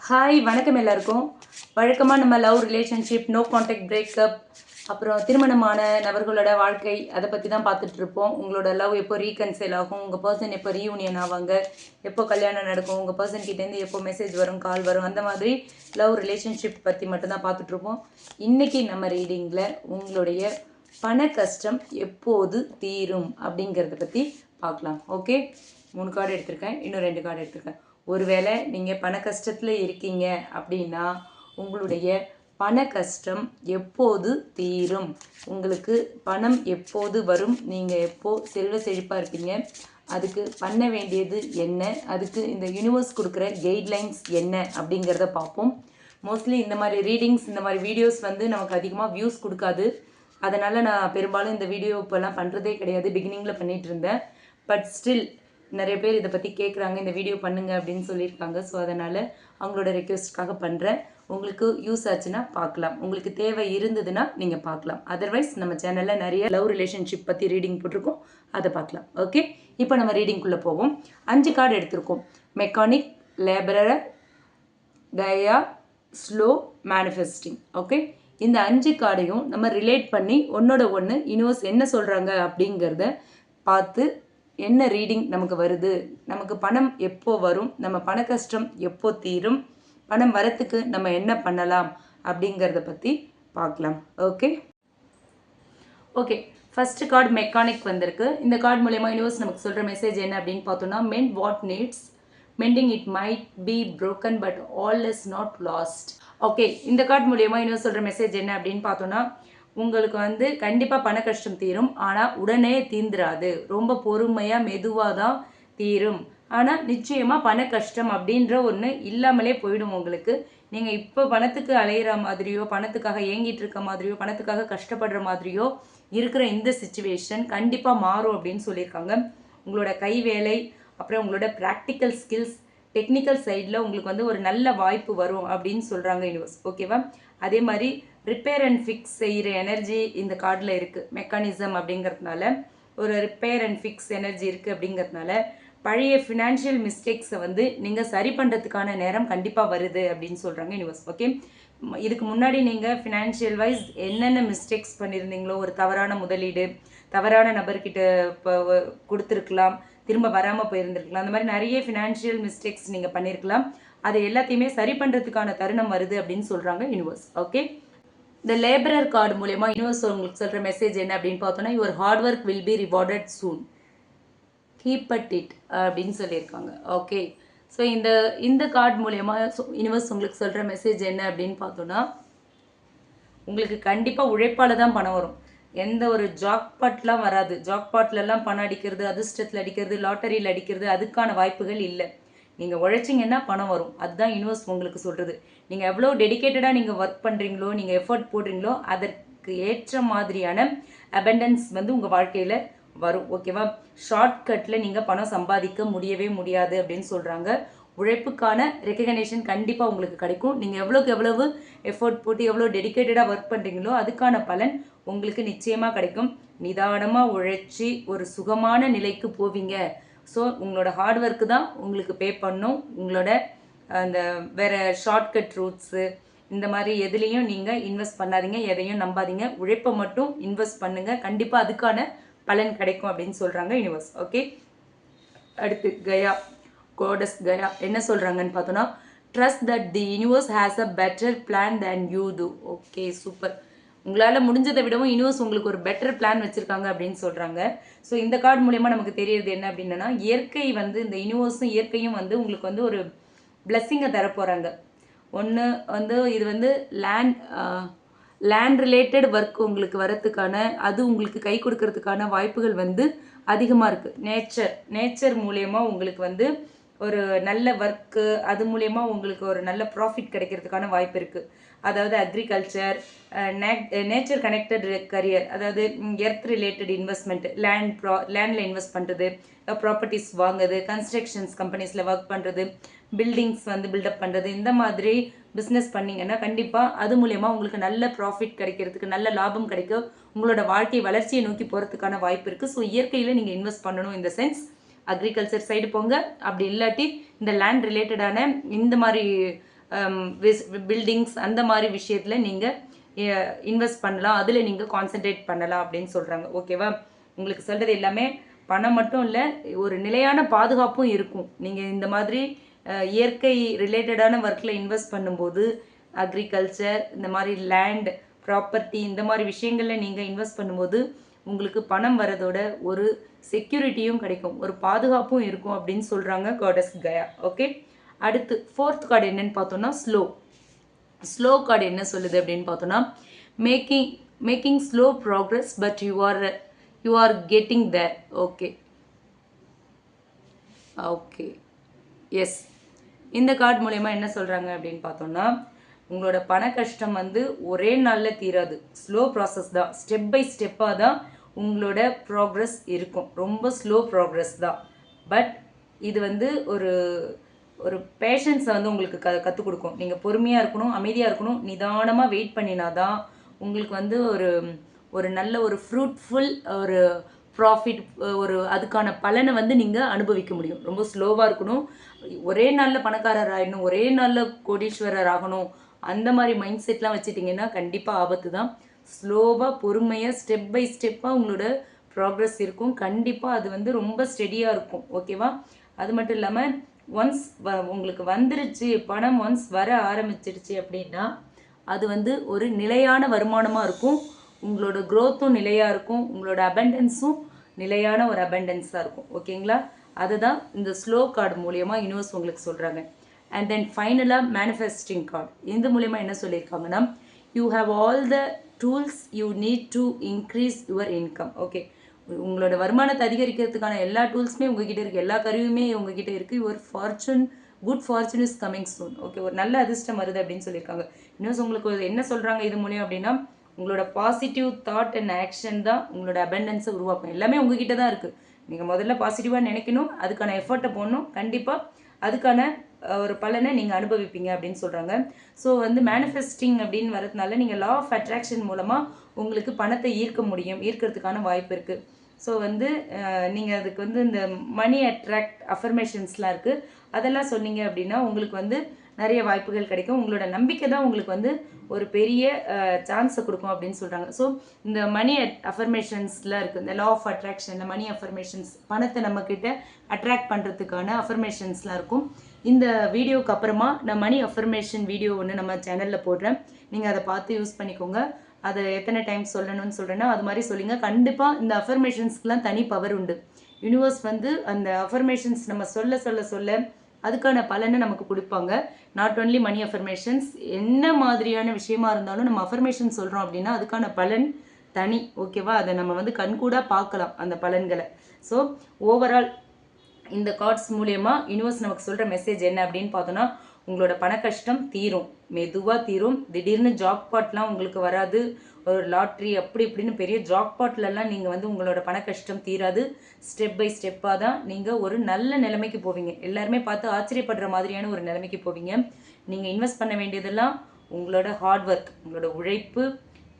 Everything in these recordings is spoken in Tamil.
ஹாய் வணக்கம் எல்லாருக்கும். வழக்கமாக நம்ம love relationship, no contact breakup, அப்புறம் திருமணமான நபர்களோட வாழ்க்கை அதை பற்றி தான் பார்த்துட்ருப்போம். உங்களோட லவ் எப்போ ரீகன்சைல் ஆகும், உங்கள் பர்சன் எப்போ ரீயூனியன் ஆவாங்க, எப்போ கல்யாணம் நடக்கும், உங்கள் பர்சன் கிட்டேருந்து எப்போ மெசேஜ் வரும், கால் வரும், அந்த மாதிரி லவ் ரிலேஷன்ஷிப் பற்றி மட்டும்தான் பார்த்துட்ருப்போம். இன்றைக்கி நம்ம ரீடிங்கில் உங்களுடைய பண கஷ்டம் எப்போது தீரும் அப்படிங்கிறத பற்றி பார்க்கலாம். ஓகே, 3 கார்டு எடுத்திருக்கேன், இன்னும் 2 கார்டு எடுத்திருக்கேன். ஒருவேளை நீங்கள் பண கஷ்டத்தில் இருக்கீங்க அப்படின்னா உங்களுடைய பண கஷ்டம் எப்போது தீரும், உங்களுக்கு பணம் எப்போது வரும், நீங்கள் எப்போது செல்வ செழிப்பாக இருப்பீங்க, அதுக்கு பண்ண வேண்டியது என்ன, அதுக்கு இந்த யூனிவர்ஸ் கொடுக்குற கைட்லைன்ஸ் என்ன அப்படிங்கிறத பார்ப்போம். மோஸ்ட்லி இந்த மாதிரி ரீடிங்ஸ், இந்த மாதிரி வீடியோஸ் நமக்கு அதிகமாக வியூஸ் கொடுக்காது. அதனால் நான் பெரும்பாலும் இந்த வீடியோ இப்போல்லாம் பண்ணுறதே கிடையாது. பிகினிங்கில் பண்ணிகிட்டு இருந்தேன். பட் ஸ்டில் நிறைய பேர் இதை பற்றி கேட்குறாங்க, இந்த வீடியோ பண்ணுங்க அப்படின்னு சொல்லியிருக்காங்க. ஸோ அதனால் அவங்களோட ரெக்வெஸ்ட்காக பண்ணுறேன். உங்களுக்கு யூஸ் ஆச்சுன்னா பார்க்கலாம், உங்களுக்கு தேவை இருந்ததுன்னா நீங்கள் பார்க்கலாம். அதர்வைஸ் நம்ம சேனலில் நிறைய லவ் ரிலேஷன்ஷிப் பற்றி ரீடிங் போட்டிருக்கோம், அதை பார்க்கலாம். ஓகே, இப்போ நம்ம ரீடிங்குள்ளே போவோம். 5 கார்டு எடுத்திருக்கோம். Mechanic, labourer, Gaia, slow, manifesting. Okay, இந்த 5 கார்டையும் நம்ம ரிலேட் பண்ணி ஒன்னோட ஒன்று யூனிவர்ஸ் என்ன சொல்கிறாங்க அப்படிங்கிறத பார்த்து என்ன ரீடிங் நமக்கு வருது, நமக்கு பணம் எப்போ வரும், நம்ம பண கஷ்டம் எப்போ தீரும், பணம் வரத்துக்கு நம்ம என்ன பண்ணலாம் அப்படிங்கிறத பற்றி பார்க்கலாம். Okay okay first card mechanic வந்திருக்கு. இந்த கார்டு மூலயமா யூனிவர்ஸ் நமக்கு சொல்கிற மெசேஜ் என்ன அப்படின்னு பார்த்தோன்னா, men what needs mending, it might be broken but all is not lost. Okay, இந்த கார்டு மூலயமா யூனிவர்ஸ் சொல்கிற மெசேஜ் என்ன அப்படின்னு பார்த்தோன்னா, உங்களுக்கு கண்டிப்பாக பண கஷ்டம் தீரும், ஆனால் உடனே தீந்துராது, ரொம்ப பொறுமையாக மெதுவாக தான் தீரும். ஆனால் நிச்சயமாக பண கஷ்டம் அப்படின்ற ஒன்று இல்லாமலே போயிடும் உங்களுக்கு. நீங்கள் இப்போ பணத்துக்கு அலையிற மாதிரியோ, பணத்துக்காக ஏங்கிட்டு இருக்க மாதிரியோ, பணத்துக்காக கஷ்டப்படுற மாதிரியோ இருக்கிற இந்த சிச்சுவேஷன் கண்டிப்பாக மாறும் அப்படின்னு சொல்லியிருக்காங்க. உங்களோட கை வேலை, அப்புறம் உங்களோட ப்ராக்டிக்கல் ஸ்கில்ஸ், டெக்னிக்கல் சைடில் உங்களுக்கு ஒரு நல்ல வாய்ப்பு வரும் அப்படின்னு சொல்கிறாங்க யூனிவர்ஸ். ஓகேவா? அதே மாதிரி ரிப்பேர் அண்ட் ஃபிக்ஸ் செய்கிற எனர்ஜி இந்த கார்டில் இருக்குது. மெக்கானிசம் அப்படிங்கிறதுனால ஒரு ரிப்பேர் அண்ட் ஃபிக்ஸ் எனர்ஜி இருக்குது. அப்படிங்கிறதுனால பழைய ஃபினான்ஷியல் மிஸ்டேக்ஸை நீங்கள் சரி பண்ணுறதுக்கான நேரம் கண்டிப்பாக வருது அப்படின்னு சொல்கிறாங்க யூனிவர்ஸ். ஓகே, இதுக்கு முன்னாடி நீங்கள் ஃபினான்ஷியல் வைஸ் என்னென்ன மிஸ்டேக்ஸ் பண்ணியிருந்தீங்களோ, ஒரு தவறான முதலீடு, தவறான நபர்கிட்ட இப்போ கொடுத்துருக்கலாம், திரும்ப வராமல் போயிருந்துருக்கலாம், அந்த மாதிரி நிறைய ஃபினான்ஷியல் மிஸ்டேக்ஸ் நீங்கள் பண்ணியிருக்கலாம். அதை எல்லாத்தையுமே சரி பண்ணுறதுக்கான தருணம் வருது அப்படின்னு சொல்கிறாங்க யூனிவர்ஸ். ஓகே, இந்த லேபரர் கார்டு மூலயமா யூனிவர்ஸ் உங்களுக்கு சொல்கிற மெசேஜ் என்ன அப்படின்னு பார்த்தோன்னா, your hard work will be rewarded soon, keep at it அப்படின்னு சொல்லியிருக்காங்க. ஓகே, ஸோ இந்த கார்டு மூலயமா யூனிவர்ஸ் உங்களுக்கு சொல்கிற மெசேஜ் என்ன அப்படின்னு பார்த்தோன்னா, உங்களுக்கு கண்டிப்பாக உழைப்பால் தான் பணம் வரும். எந்த ஒரு ஜாக்பாட்லாம் வராது. ஜாக்பாட்லலாம் பணம் அடிக்கிறது, அதிர்ஷ்டத்தில் அடிக்கிறது, லாட்டரியில் அடிக்கிறது, அதுக்கான வாய்ப்புகள் இல்லை. நீங்கள் உழைச்சிங்கன்னா பணம் வரும். அதுதான் யூனிவர்ஸ் உங்களுக்கு சொல்கிறது. நீங்கள் எவ்வளோ டெடிக்கேட்டடாக நீங்கள் ஒர்க் பண்ணுறீங்களோ, நீங்கள் எஃபர்ட் போடுறீங்களோ, அதற்கு ஏற்ற மாதிரியான அபண்டன்ஸ் உங்கள் வாழ்க்கையில் வரும். ஓகேவா? ஷார்ட்கட்டில் நீங்கள் பணம் சம்பாதிக்க முடியவே முடியாது அப்படின்னு சொல்கிறாங்க. உழைப்புக்கான ரெக்கக்னேஷன் கண்டிப்பாக உங்களுக்கு கிடைக்கும். நீங்கள் எவ்வளோக்கு எவ்வளவு எஃபோர்ட் போட்டு எவ்வளோ டெடிக்கேட்டடாக ஒர்க் பண்ணுறீங்களோ அதுக்கான பலன் உங்களுக்கு நிச்சயமாக கிடைக்கும். நிதானமாக உழைச்சி ஒரு சுகமான நிலைக்கு போவீங்க. ஸோ உங்களோட ஹார்ட் ஒர்க்கு தான் உங்களுக்கு பே பண்ணும். உங்களோட அந்த வேறு ஷார்ட்கட் ரூட்ஸு இந்த மாதிரி எதுலேயும் நீங்கள் இன்வெஸ்ட் பண்ணாதீங்க, எதையும் நம்பாதீங்க. உழைப்பை மட்டும் இன்வெஸ்ட் பண்ணுங்கள், கண்டிப்பாக அதுக்கான பலன் கிடைக்கும் அப்படின்னு சொல்கிறாங்க யூனிவர்ஸ். ஓகே, அடுத்து கயா, கோடஸ் கயா என்ன சொல்கிறாங்கன்னு பார்த்தோன்னா, trust that the universe has a better plan than you do. Okay, super. உங்களால் முடிஞ்சதை விடவும் யூனிவர்ஸ் உங்களுக்கு ஒரு பெட்டர் பிளான் வச்சுருக்காங்க அப்படின்னு சொல்கிறாங்க. ஸோ இந்த கார்டு மூலயமா நமக்கு தெரியறது என்ன அப்படின்னா, இயற்கை இந்த யூனிவர்ஸும் இயற்கையும் உங்களுக்கு ஒரு பிளெஸ்ஸிங்கை தரப்போகிறாங்க. ஒன்று இது லேண்ட் ரிலேட்டட் ஒர்க் உங்களுக்கு வரத்துக்கான, அது உங்களுக்கு கை கொடுக்கறதுக்கான வாய்ப்புகள் அதிகமாக இருக்குது. நேச்சர் மூலயமா உங்களுக்கு ஒரு நல்ல ஒர்க்கு, அது மூலயமா உங்களுக்கு ஒரு நல்ல ப்ராஃபிட் கிடைக்கிறதுக்கான வாய்ப்பு இருக்குது. அதாவது அக்ரிகல்ச்சர், நேச்சர் கனெக்டட் கரியர், அதாவது எர்த் ரிலேட்டட் இன்வெஸ்ட்மெண்ட், லேண்டில் இன்வெஸ்ட் பண்ணுறது, ப்ராப்பர்ட்டிஸ் வாங்குறது, கன்ஸ்ட்ரக்ஷன்ஸ் கம்பெனிஸில் ஒர்க் பண்ணுறது, பில்டிங்ஸ் பில்டப் பண்ணுறது, இந்த மாதிரி பிஸ்னஸ் பண்ணிங்கன்னா கண்டிப்பாக அது மூலயமா உங்களுக்கு நல்ல ப்ராஃபிட் கிடைக்கிறதுக்கு, நல்ல லாபம் கிடைக்கும், உங்களோட வாழ்க்கை வளர்ச்சியை நோக்கி போகிறதுக்கான வாய்ப்பு இருக்குது. ஸோ இயற்கையில் நீங்கள் இன்வெஸ்ட் பண்ணணும். இந்த சென்ஸ் அக்ரிகல்ச்சர் சைடு போங்க. அப்படி இல்லாட்டி இந்த லேண்ட் ரிலேட்டடான இந்த மாதிரி பில்டிங்ஸ் அந்த மாதிரி விஷயத்தில் நீங்கள் இன்வெஸ்ட் பண்ணலாம், அதில் நீங்கள் கான்சென்ட்ரேட் பண்ணலாம் அப்படின்னு சொல்கிறாங்க. ஓகேவா? உங்களுக்கு சொல்கிறது எல்லாமே பணம் மட்டும் இல்லை, ஒரு நிலையான பாதுகாப்பும் இருக்கும். நீங்கள் இந்த மாதிரி இயற்கை ரிலேட்டடான ஒர்க்கில் இன்வெஸ்ட் பண்ணும்போது அக்ரிகல்ச்சர், இந்த மாதிரி லேண்ட் ப்ராப்பர்ட்டி, இந்த மாதிரி விஷயங்களில் நீங்கள் இன்வெஸ்ட் பண்ணும்போது உங்களுக்கு பணம் வரதோட ஒரு செக்யூரிட்டியும் கிடைக்கும், ஒரு பாதுகாப்பும் இருக்கும் அப்படின்னு சொல்கிறாங்க காடஸ் கயா. ஓகே, அடுத்து 4th கார்டு என்னன்னு பார்த்தோம்னா ஸ்லோ கார்டு என்ன சொல்லுது அப்படின்னு பார்த்தோம்னா making slow progress but you are getting there. Okay yes, இந்த கார்டு மூலயமா என்ன சொல்கிறாங்க அப்படின்னு பார்த்தோம்னா உங்களோட பண கஷ்டம் வந்து ஒரே நாளில் தீராது, ஸ்லோ ப்ராசஸ் தான், ஸ்டெப் பை ஸ்டெப்பாக தான் உங்களோட ப்ராக்ரஸ் இருக்கும், ரொம்ப ஸ்லோ ப்ராக்ரஸ் தான். பட் இது வந்து ஒரு பேஷன்ஸை வந்து உங்களுக்கு கற்றுக் கொடுக்கும். நீங்கள் பொறுமையாக இருக்கணும், அமைதியாக இருக்கணும், நிதானமாக வெயிட் பண்ணினாதான் உங்களுக்கு வந்து ஒரு நல்ல ஒரு ஃப்ரூட்ஃபுல் ஒரு ப்ராஃபிட், அதுக்கான பலனை வந்து நீங்கள் அனுபவிக்க முடியும். ரொம்ப ஸ்லோவாக இருக்கணும், ஒரே நாளில் பணக்காரர் ஆகிடணும், ஒரே நாளில் கோடீஸ்வரர் ஆகணும், அந்த மாதிரி மைண்ட் செட்லாம் வச்சுட்டிங்கன்னா கண்டிப்பாக ஆபத்து தான். ஸ்லோவாக பொறுமையாக ஸ்டெப் பை ஸ்டெப்பாக உங்களோட ப்ராக்ரஸ் இருக்கும். கண்டிப்பாக அது வந்து ரொம்ப ஸ்டெடியாக இருக்கும். ஓகேவா? அது மட்டும் இல்லாமல் ஒன்ஸ் உங்களுக்கு வந்துருச்சு, பணம் ஒன்ஸ் வர ஆரம்பிச்சிருச்சு அப்படின்னா அது வந்து ஒரு நிலையான வருமானமாக இருக்கும், உங்களோட க்ரோத்தும் நிலையாக இருக்கும், உங்களோட அபண்டன்ஸும் நிலையான ஒரு அபண்டன்ஸாக இருக்கும். ஓகேங்களா? அதுதான் இந்த ஸ்லோ கார்டு மூலியமாக யூனிவர்ஸ் உங்களுக்கு சொல்கிறாங்க. அண்ட் தென் ஃபைனலாக மேனிஃபெஸ்டிங் கார்டு, இந்த மூலயமா என்ன சொல்லியிருக்காங்கன்னா you have all the tools you need to increase your income. Okay, உங்களோட வருமானத்தை அதிகரிக்கிறதுக்கான எல்லா டூல்ஸுமே உங்ககிட்ட இருக்குது, எல்லா கருவியுமே உங்ககிட்ட இருக்குது. Your good fortune is coming soon. Okay, ஒரு நல்ல அதிர்ஷ்டம் வருது அப்படின்னு சொல்லியிருக்காங்க. இன்னும் உங்களுக்கு என்ன சொல்கிறாங்க இது மூலியம் அப்படின்னா உங்களோட பாசிட்டிவ் தாட் அண்ட் ஆக்ஷன் தான் உங்களோட அபண்டன்ஸை உருவாக்கும். எல்லாமே உங்ககிட்ட தான் இருக்குது. நீங்கள் முதல்ல பாசிட்டிவாக நினைக்கணும், அதுக்கான எஃபர்ட்டை போடணும், கண்டிப்பாக அதுக்கான ஒரு பலனை நீங்கள் அனுபவிப்பீங்க அப்படின்னு சொல்கிறாங்க. ஸோ வந்து மேனிஃபெஸ்டிங் அப்படின்னு வரதுனால நீங்கள் லா ஆஃப் அட்ராக்ஷன் மூலமாக உங்களுக்கு பணத்தை ஈர்க்கிறதுக்கான வாய்ப்பு இருக்குது. ஸோ வந்து நீங்கள் அதுக்கு வந்து இந்த மணி அட்ராக்ட் அஃபர்மேஷன்ஸ்லாம் இருக்குது, அதெல்லாம் சொன்னீங்க அப்படின்னா உங்களுக்கு வந்து நிறைய வாய்ப்புகள் கிடைக்கும். உங்களோட நம்பிக்கை தான் உங்களுக்கு வந்து ஒரு பெரிய சான்ஸை கொடுக்கும் அப்படின்னு சொல்கிறாங்க. ஸோ இந்த மணி அஃபர்மேஷன்ஸ்லாம் இருக்குது, இந்த லா ஆஃப் அட்ராக்ஷன், இந்த மணி அஃபர்மேஷன்ஸ், பணத்தை நம்மக்கிட்ட அட்ராக்ட் பண்ணுறதுக்கான அஃபர்மேஷன்ஸ்லாம் இருக்கும். இந்த வீடியோக்கு அப்புறமா நான் மணி அஃபர்மேஷன் வீடியோ ஒன்று நம்ம சேனலில் போடுறேன், நீங்கள் அதை பார்த்து யூஸ் பண்ணிக்கோங்க. அதை எத்தனை டைம் சொல்லணும்னு சொல்கிறேன்னா அது மாதிரி சொல்லுங்கள். கண்டிப்பாக இந்த அஃபர்மேஷன்ஸ்க்கெலாம் தனி பவர் உண்டு. யூனிவர்ஸ் வந்து அந்த அஃபர்மேஷன்ஸ் நம்ம சொல்ல அதுக்கான பலனை நமக்கு கொடுப்பாங்க. நாட் ஒன்லி மணி அஃபர்மேஷன்ஸ், என்ன மாதிரியான விஷயமா இருந்தாலும் நம்ம அஃபர்மேஷன் சொல்கிறோம் அப்படின்னா அதுக்கான பலன் தனி. ஓகேவா? அதை நம்ம வந்து கண்கூடாக பார்க்கலாம் அந்த பலன்களை. ஸோ ஓவரால் இந்த கார்ட்ஸ் மூலயமா யூனிவர்ஸ் நமக்கு சொல்கிற மெசேஜ் என்ன அப்படின்னு பார்த்தோன்னா உங்களோட பண கஷ்டம் தீரும், மெதுவாக தீரும். திடீர்னு ஜாக்பாட்லாம் உங்களுக்கு வராது, ஒரு லாட்ரி அப்படி இப்படின்னு பெரிய ஜாக்பாட்லலாம் நீங்கள் வந்து உங்களோட பண கஷ்டம் தீராது. ஸ்டெப் பை ஸ்டெப்பாக தான் நீங்கள் ஒரு நல்ல நிலைமைக்கு போவீங்க. எல்லாருமே பார்த்து ஆச்சரியப்படுற மாதிரியான ஒரு நிலைமைக்கு போவீங்க. நீங்கள் இன்வெஸ்ட் பண்ண வேண்டியதெல்லாம் உங்களோட ஹார்ட் ஒர்க், உங்களோட உழைப்பு,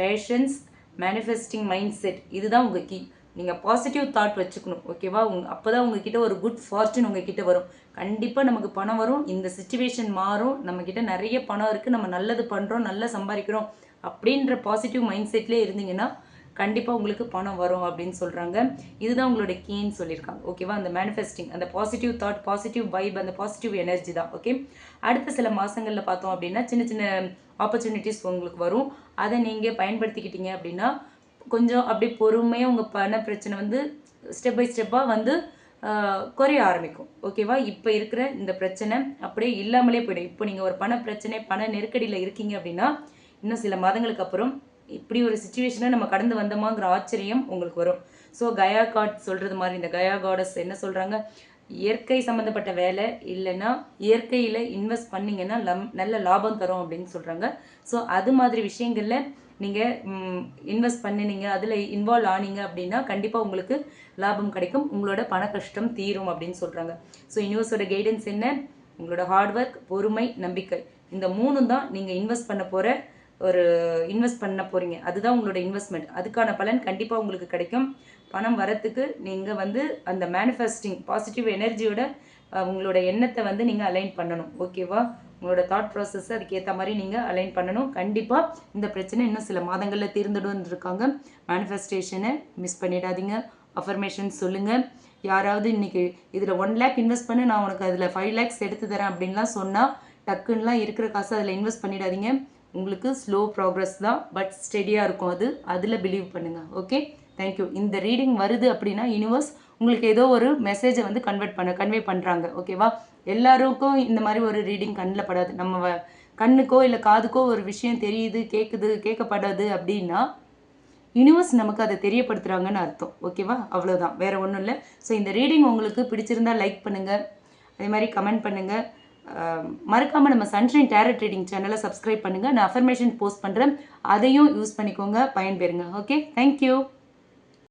பேஷன்ஸ், மேனிஃபெஸ்டிங் மைண்ட் செட், இதுதான் உங்கள் கீ. நீங்கள் பாசிட்டிவ் தாட் வச்சுக்கணும். ஓகேவா? அப்போ தான் உங்ககிட்ட ஒரு குட் ஃபார்ச்சூன் உங்ககிட்ட வரும். கண்டிப்பாக நமக்கு பணம் வரும், இந்த சிச்சுவேஷன் மாறும், நம்மக்கிட்ட நிறைய பணம் இருக்குது, நம்ம நல்லது பண்ணுறோம், நல்லா சம்பாதிக்கிறோம் அப்படின்ற பாசிட்டிவ் மைண்ட் செட்லேயே இருந்தீங்கன்னா கண்டிப்பாக உங்களுக்கு பணம் வரும் அப்படின்னு சொல்கிறாங்க. இதுதான் உங்களோட கீன்னு சொல்லியிருக்காங்க. ஓகேவா? அந்த மேனிஃபெஸ்டிங், அந்த பாசிட்டிவ் தாட், பாசிட்டிவ் வைப், அந்த பாசிட்டிவ் எனர்ஜி தான். ஓகே, அடுத்த சில மாதங்களில் பார்த்தோம் அப்படின்னா சின்ன சின்ன ஆப்பர்ச்சுனிட்டிஸ் உங்களுக்கு வரும். அதை நீங்கள் பயன்படுத்திக்கிட்டீங்க அப்படின்னா கொஞ்சம் அப்படி பொறுமையாக உங்கள் பண பிரச்சனை வந்து ஸ்டெப் பை ஸ்டெப்பாக வந்து குறைய ஆரம்பிக்கும். ஓகேவா? இப்போ இருக்கிற இந்த பிரச்சனை அப்படியே இல்லாமலே போயிடும். இப்போ நீங்கள் ஒரு பண பிரச்சனை, பண நெருக்கடியில் இருக்கீங்க அப்படின்னா இன்னும் சில மாதங்களுக்கு அப்புறம் இப்படி ஒரு சுச்சுவேஷனை நம்ம கடந்து வந்தோமாங்கிற ஆச்சரியம் உங்களுக்கு வரும். ஸோ கயா கார்ட் சொல்கிறது மாதிரி இந்த கயா காடஸ் என்ன சொல்கிறாங்க, இயற்கை சம்மந்தப்பட்ட வேலை இல்லைன்னா இயற்கையில் இன்வெஸ்ட் பண்ணிங்கன்னா நல்ல லாபம் தரும் அப்படின்னு சொல்கிறாங்க. ஸோ அது மாதிரி விஷயங்களில் நீங்கள் இன்வெஸ்ட் பண்ணினீங்க, அதில் இன்வால்வ் ஆனீங்க அப்படின்னா கண்டிப்பாக உங்களுக்கு லாபம் கிடைக்கும், உங்களோட பண கஷ்டம் தீரும் அப்படின்னு சொல்கிறாங்க. ஸோ யூனிவர்ஸோட கைடன்ஸ் என்ன, உங்களோட ஹார்ட் ஒர்க், பொறுமை, நம்பிக்கை, இந்த 3 தான் நீங்கள் இன்வெஸ்ட் பண்ண போகிறீங்க. அதுதான் உங்களோட இன்வெஸ்ட்மெண்ட். அதுக்கான பலன் கண்டிப்பாக உங்களுக்கு கிடைக்கும். பணம் வரத்துக்கு நீங்கள் வந்து அந்த மேனிஃபெஸ்டிங் பாசிட்டிவ் எனர்ஜியோட உங்களோட எண்ணத்தை வந்து நீங்கள் அலைன் பண்ணணும். ஓகேவா? உங்களோட தாட் ப்ராசஸ் அதுக்கேற்ற மாதிரி நீங்கள் அலைன் பண்ணணும். கண்டிப்பாக இந்த பிரச்சனை இன்னும் சில மாதங்களில் தீர்ந்துடும் இருக்காங்க. மேனிஃபெஸ்டேஷனை மிஸ் பண்ணிடாதீங்க. அஃபர்மேஷன் சொல்லுங்கள். யாராவது இன்றைக்கி இதில் 1 lakh இன்வெஸ்ட் பண்ணி நான் உனக்கு அதில் 5 lakhs எடுத்து தரேன் அப்படின்லாம் சொன்னால் டக்குன்னெலாம் இருக்கிற காசு அதில் இன்வெஸ்ட் பண்ணிடாதீங்க. உங்களுக்கு ஸ்லோ ப்ராக்ரஸ் தான், பட் ஸ்டெடியாக இருக்கும். அதில் பிலீவ் பண்ணுங்கள். Okay, thank you. இந்த ரீடிங் வருது அப்படின்னா யூனிவர்ஸ் உங்களுக்கு ஏதோ ஒரு மெசேஜை வந்து கன்வே பண்ணுறாங்க. ஓகேவா? எல்லாருக்கும் இந்த மாதிரி ஒரு ரீடிங் கண்ணில் படாது. நம்ம கண்ணுக்கோ இல்லை காதுக்கோ ஒரு விஷயம் தெரியுது, கேட்கப்படாது அப்படின்னா யூனிவர்ஸ் நமக்கு அதை தெரியப்படுத்துகிறாங்கன்னு அர்த்தம். ஓகேவா? அவ்வளோதான், வேறு ஒன்றும் இல்லை. ஸோ இந்த ரீடிங் உங்களுக்கு பிடிச்சிருந்தால் லைக் பண்ணுங்கள், அதே மாதிரி கமெண்ட் பண்ணுங்கள். மறக்காமல் நம்ம சன்ஷைன் டேரட் ரீடிங் சேனலை சப்ஸ்கிரைப் பண்ணுங்கள். நான் அஃபர்மேஷன் போஸ்ட் பண்ணுறேன், அதையும் யூஸ் பண்ணிக்கோங்க, பயன்பெறுங்க. Okay, thank you.